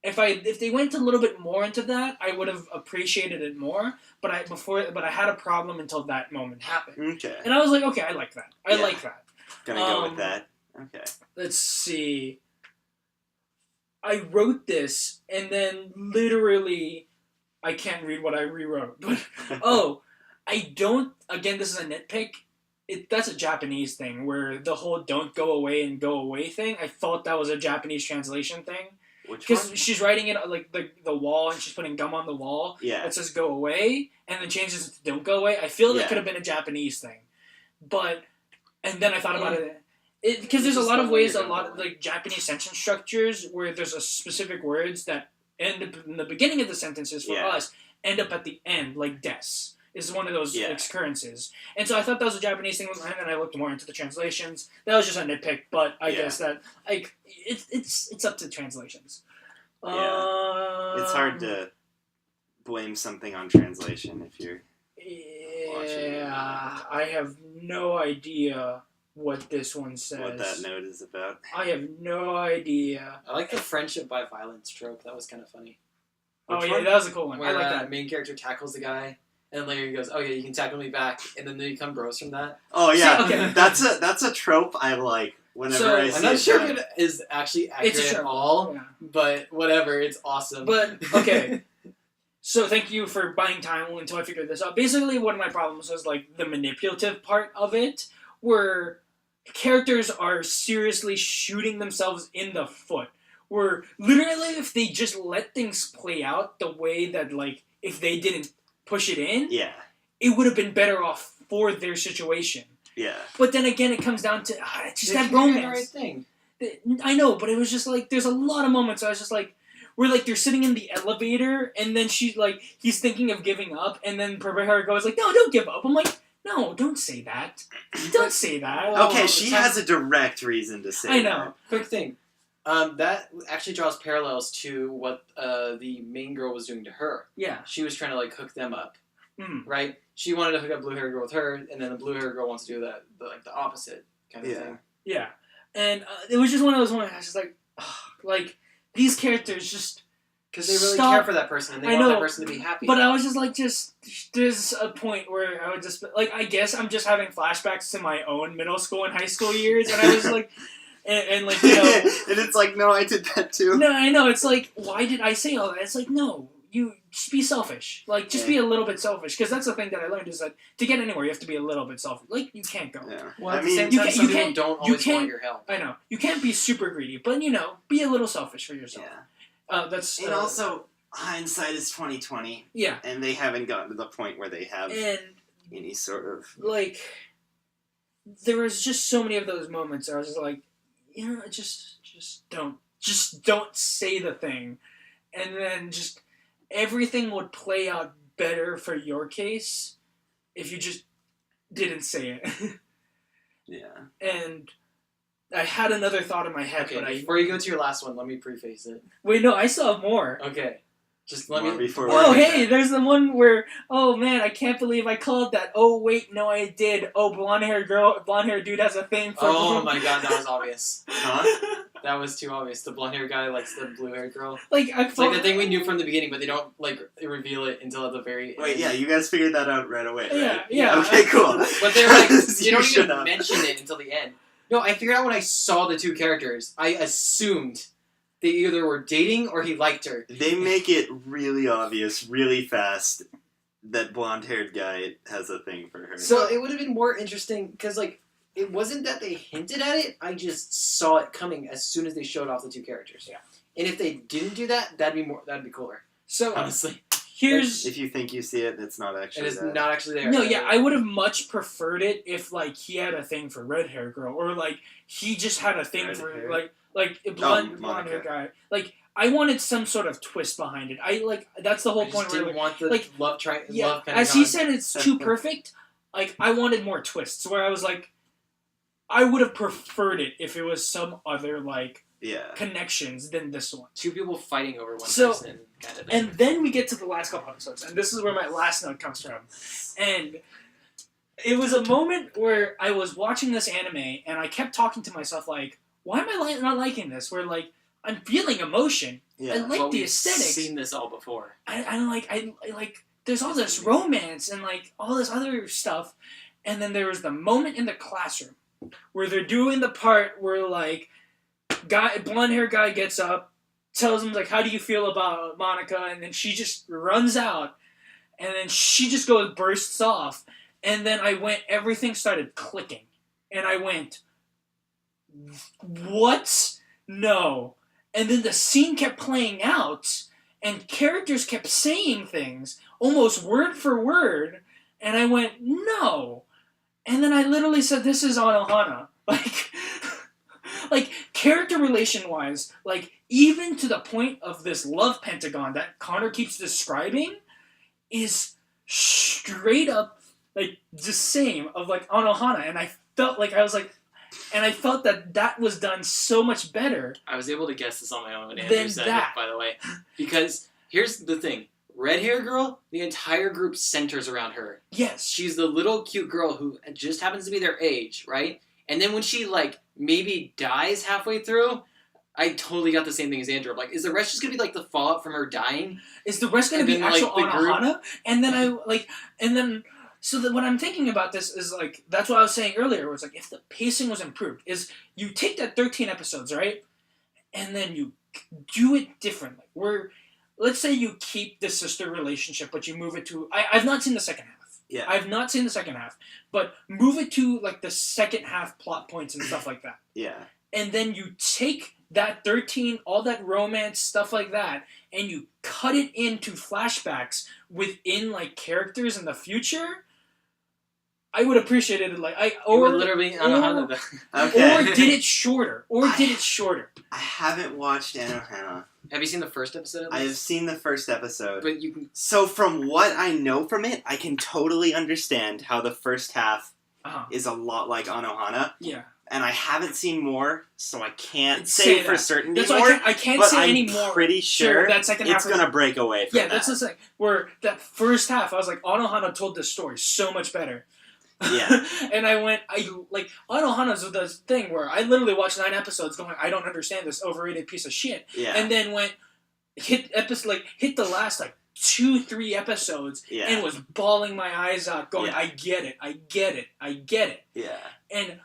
If they went a little bit more into that, I would have appreciated it more. But I had a problem until that moment happened. Okay. And I was like, okay, I like that. I like that. Gonna go with that. Okay. Let's see. I wrote this, and then literally, I can't read what I rewrote. But I don't. Again, this is a nitpick. That's a Japanese thing where the whole "don't go away" and "go away" thing. I thought that was a Japanese translation thing. Which Because one? she's writing it like the wall, and she's putting gum on the wall Yeah. that says "go away," and then changes it to "don't go away." I feel that Yeah. could have been a Japanese thing, but and then I thought about Yeah. it because there's a Just lot the of way ways, you're a gonna lot go of away. like Japanese sentence structures where there's a specific words that end up in the beginning of the sentences for Yeah. us end up at the end, like "des." Is one of those Yeah. occurrences, and so I thought that was a Japanese thing, and then I looked more into the translations. That was just a nitpick, but I Yeah. guess that like it's up to translations. It's hard to blame something on translation if you're watching it. Yeah, I have no idea what this one says. what that note is about. I have no idea. I like the friendship by violence trope. That was kind of funny. Oh Which yeah, one? that was a cool one. Where I like that. main character tackles the guy, and later he goes, "Oh yeah, you can tackle me back," and then they become bros from that. Oh yeah, See, okay. that's a trope I like. Whenever So, I see I'm not it sure done. if it is actually accurate It's a at trope. all, Yeah. but whatever, it's awesome. But okay. So thank you for buying time until I figured this out. Basically, one of my problems was like the manipulative part of it, where characters are seriously shooting themselves in the foot. Where literally, if they just let things play out the way that, like, if they didn't push it in, Yeah, it would have been better off for their situation. yeah. But then again, it comes down to just They're that doing the romance. right thing. I know, but it was just like there's a lot of moments I was just like where like they're sitting in the elevator and then she's like he's thinking of giving up and then Prabhakar goes like, no, don't give up. I'm like, no, don't say that. Don't say that. Oh, Okay, she it's has a direct reason to say I know. Quick thing. That actually draws parallels to what the main girl was doing to her. Yeah. She was trying to like hook them up, Mm. right? She wanted to hook up blue hair girl with her, and then the blue hair girl wants to do the opposite kind of Yeah. thing. Yeah. And it was just one of those moments I was just like, ugh, like these characters just. Because they really Stop. care for that person, and they I want know, that person to be happy. But I was just like, there's a point where I would just, like, I guess I'm just having flashbacks to my own middle school and high school years, and I was like, and like, you know. and it's like, no, I did that too. No, I know, it's like, why did I say all that? It's like, no, you just be selfish. Like, just be a little bit selfish, because that's the thing that I learned is that to get anywhere, you have to be a little bit selfish. Like, you can't go. Yeah. well, I at mean, the same you time, can't- some you people can't- don't you always can't- want your help. I know. You can't be super greedy, but, you know, be a little selfish for yourself. Yeah. That's... And also, hindsight is 20/20, Yeah. and they haven't gotten to the point where they have And... any sort of. like there was just so many of those moments where I was just like, you know, just don't say the thing, and then just everything would play out better for your case if you just didn't say it. Yeah. And I had another thought in my head, Okay, but I before you go to your last one, let me preface it. wait. No, I still have more. Okay, just let More me. before Oh, we- hey, there's the one where, oh man, I can't believe I called that. Oh wait, no, I did. Oh, blonde hair dude has a thing for. Oh my god, that was obvious. Huh? That was too obvious. The blonde hair guy likes the blue hair girl. Like I It's like felt the thing we knew from the beginning, but they don't like reveal it until at the very end. Wait, yeah, you guys figured that out right away, Yeah, right? yeah. Okay, cool. But they're like, You they don't should even have. mention it until the end. No, I figured out when I saw the two characters. I assumed they either were dating or he liked her. They make it really obvious, really fast, that blonde-haired guy has a thing for her. So it would have been more interesting because, like, it wasn't that they hinted at it. I just saw it coming as soon as they showed off the two characters. Yeah. And if they didn't do that, that'd be cooler. so. Honestly, Here's if you think you see it, it's not it actually is that. not actually there. no, yeah, I would have much preferred it if like he had a thing for red hair girl, or like he just had a thing Red for hair? like a blonde Monica. hair guy. Like I wanted some sort of twist behind it. I like that's the whole I just point where didn't like, want the like, love yeah, love as he said, it's too perfect. Like I wanted more twists. Where I was like, I would have preferred it if it was some other like Yeah. connections than this one. two people fighting over one So- person kind of thing. And then we get to the last couple episodes, and this is where my last note comes from. And it was a moment where I was watching this anime, and I kept talking to myself, like, why am I not liking this? Where, like, I'm feeling emotion. I Yeah. like Well, the we've aesthetics. seen this all before. I like, there's all this romance and, like, all this other stuff. And then there was the moment in the classroom where they're doing the part where, like, blonde hair guy gets up, tells him, like, how do you feel about Monica? And then she just runs out. And then she just bursts off. And then everything started clicking. And I went, what? No. and then the scene kept playing out, and characters kept saying things almost word for word, and I went, no. And then I literally said, this is Anohana. Like character relation wise, like even to the point of this love pentagon that Connor keeps describing is straight up like the same of like Anohana, and I felt like I felt that was done so much better. I was able to guess this on my own. Than Andrew said that. it, by the way, because here's the thing: red hair girl, the entire group centers around her. Yes. She's the little cute girl who just happens to be their age, right? And then when she like maybe dies halfway through, I totally got the same thing as Andrew. I'm like, is the rest just gonna be like the fallout from her dying? Is the rest gonna be then, actual like, the group- Anohana? And then so that what I'm thinking about this is like that's what I was saying earlier. Was like if the pacing was improved, is you take that 13 episodes, right, and then you do it differently. Where let's say you keep the sister relationship, but you move it to I've not seen the second half. Yeah. I've not seen the second half, but move it to like the second half plot points and stuff like that. Yeah. And then you take that 13, all that romance, stuff like that, and you cut it into flashbacks within like characters in the future, I would appreciate it. Like You were literally Anohana. Okay. or did it shorter. I haven't watched Anohana. Have you seen the first episode of I have this? seen the first episode. But you can. So from what I know from it, I can totally understand how the first half is a lot like Anohana. Yeah. And I haven't seen more, so I can't Say say for that. certain That's anymore. why I can't but say I'm anymore. pretty sure that second half it's going to break away from Yeah, that. that's the thing. Where that first half, I was like, Anohana told this story so much better. Yeah. And I went, Anohana's the thing where I literally watched 9 episodes going, I don't understand this overrated piece of shit. Yeah. And then hit the last 2-3 episodes Yeah. and was bawling my eyes out going, Yeah. I get it. Yeah. And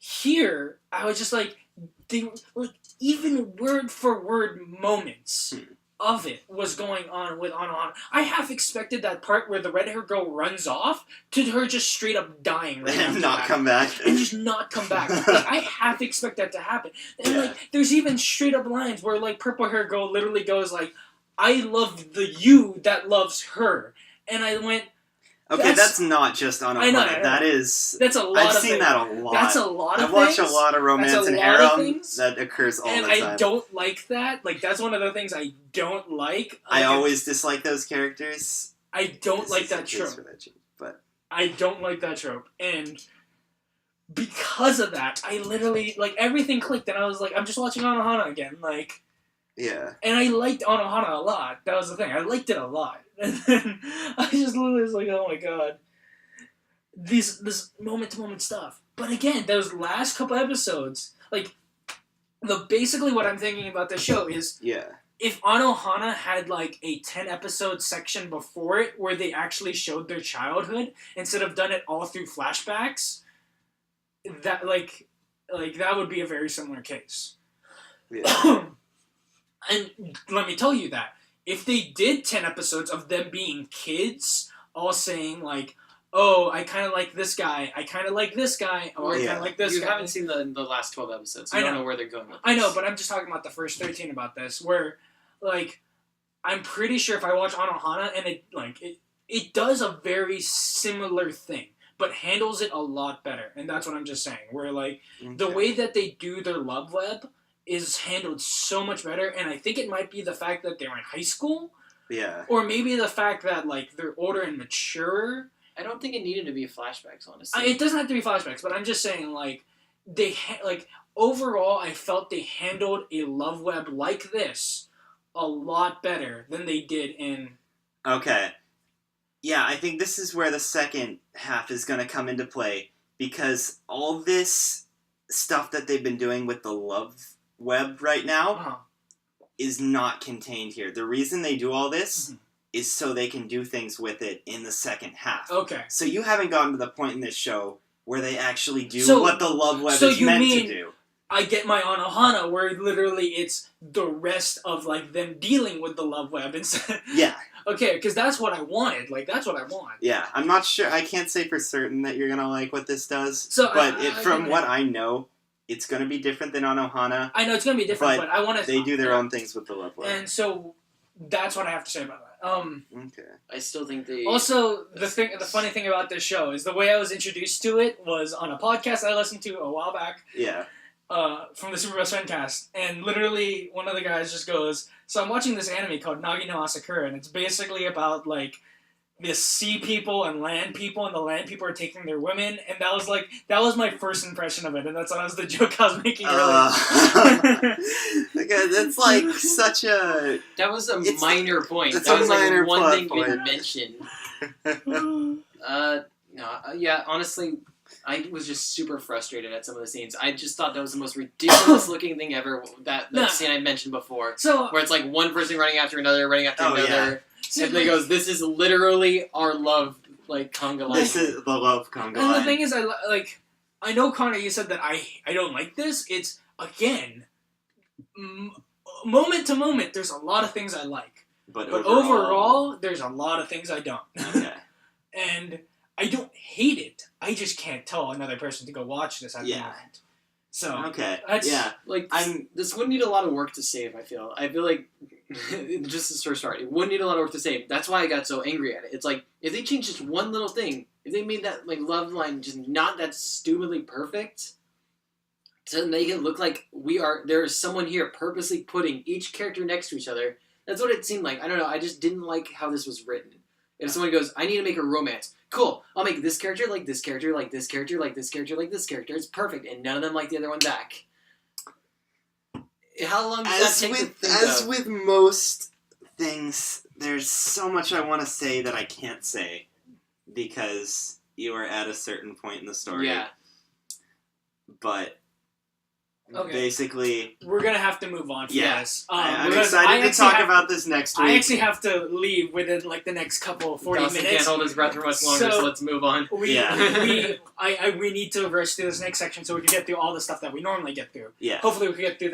here, I was just like, even word for word moments of it was going on with Anohana. I half expected that part where the red hair girl runs off to her just straight up dying right after And not that. come back. And just not come back. I half expect that to happen. And there's even straight up lines where purple hair girl literally goes I love the you that loves her. And I went, Okay, that's not just Anohana. I know. That's a lot I've of seen things. that a lot. That's a lot of I've watched things. a lot of romance That's a and lot of harem things. that occurs all And the time. I don't like that. That's one of the things I don't like. I always dislike those characters. I don't This like is that a case trope. for that trope, but I don't like that trope. And because of that, I literally, everything clicked. And I was like, I'm just watching Anohana again. yeah. And I liked Anohana a lot. That was the thing. I liked it a lot. And then I just literally was like, oh my god. This moment-to-moment stuff. But again, those last couple episodes, basically what I'm thinking about the show is Yeah. if Anohana had a 10-episode section before it where they actually showed their childhood instead of done it all through flashbacks, that that would be a very similar case. Yeah. And let me tell you that if they did 10 episodes of them being kids all saying oh, I kind of like this guy, I kind of like this guy, or I kind of like this You guy. haven't seen the last 12 episodes, so I you don't know. know where they're going with this. I know, but I'm just talking about the first 13 about this, where, I'm pretty sure if I watch Anohana and it does a very similar thing, but handles it a lot better, and that's what I'm just saying, where, the way that they do their love web is handled so much better, and I think it might be the fact that they're in high school, Yeah. or maybe the fact that, they're older and mature. I don't think it needed to be flashbacks, honestly. It doesn't have to be flashbacks, but I'm just saying, overall, I felt they handled a love web like this a lot better than they did in... Okay. Yeah, I think this is where the second half is going to come into play, because all this stuff that they've been doing with the love web right now is not contained here. The reason they do all this is so they can do things with it in the second half. Okay. So you haven't gotten to the point in this show where they actually do what the love web is meant to do. I get my Anohana, where literally it's the rest of them dealing with the love web instead. Yeah. Okay, because that's what I wanted. That's what I want. Yeah, I'm not sure. I can't say for certain that you're gonna like what this does. So but I from get what it. I know, it's gonna be different than on Ohana. I know it's gonna be different, but I want to. They do their own things with the love letter. And so that's what I have to say about that. Okay. I still think they. Also, the funny thing about this show is the way I was introduced to it was on a podcast I listened to a while back. Yeah. From the Super Best Friend cast, and literally one of the guys just goes, "So I'm watching this anime called Nagi-Asu, and it's basically about like the sea people and land people, and the land people are taking their women." And that was my first impression of it, and that was the joke I was making earlier. Okay, that's like such a. That was a minor point. It's That a was minor like one plot thing point. being mentioned. Yeah, honestly, I was just super frustrated at some of the scenes. I just thought that was the most ridiculous looking thing ever. That scene I mentioned before, So where it's like one person running after another, Oh, yeah. and they goes, "This is literally our love, like conga line." This is the love conga And the line. thing is, I know, Connor, you said that I don't like this. It's, again, moment to moment, there's a lot of things I like. But overall, there's a lot of things I don't. Okay. And I don't hate it. I just can't tell another person to go watch this at the moment. So, Okay. that's... Yeah. Like, this wouldn't need a lot of work to save, I feel. I feel like, just to start, it wouldn't need a lot of work to save. That's why I got so angry at it. It's like, if they changed just one little thing, if they made that, like, love line just not that stupidly perfect, to make it look like there is someone here purposely putting each character next to each other, that's what it seemed like. I don't know, I just didn't like how this was written. If someone goes, I need to make a romance, cool, I'll make this character like this character, like this character, like this character, like this character. It's perfect, and none of them like the other one back. How long does that take to think As of? with most things, there's so much I want to say that I can't say because you are at a certain point in the story. Yeah. But Okay. basically, We're going to have to move on for this. I'm because excited to talk about this next week. I actually have to leave within, like, the next couple of 40 Dawson minutes. can't hold his breath for much longer, so let's move on. We Yeah. we need to rush through this next section so we can get through all the stuff that we normally get through. Yeah. Hopefully we can get through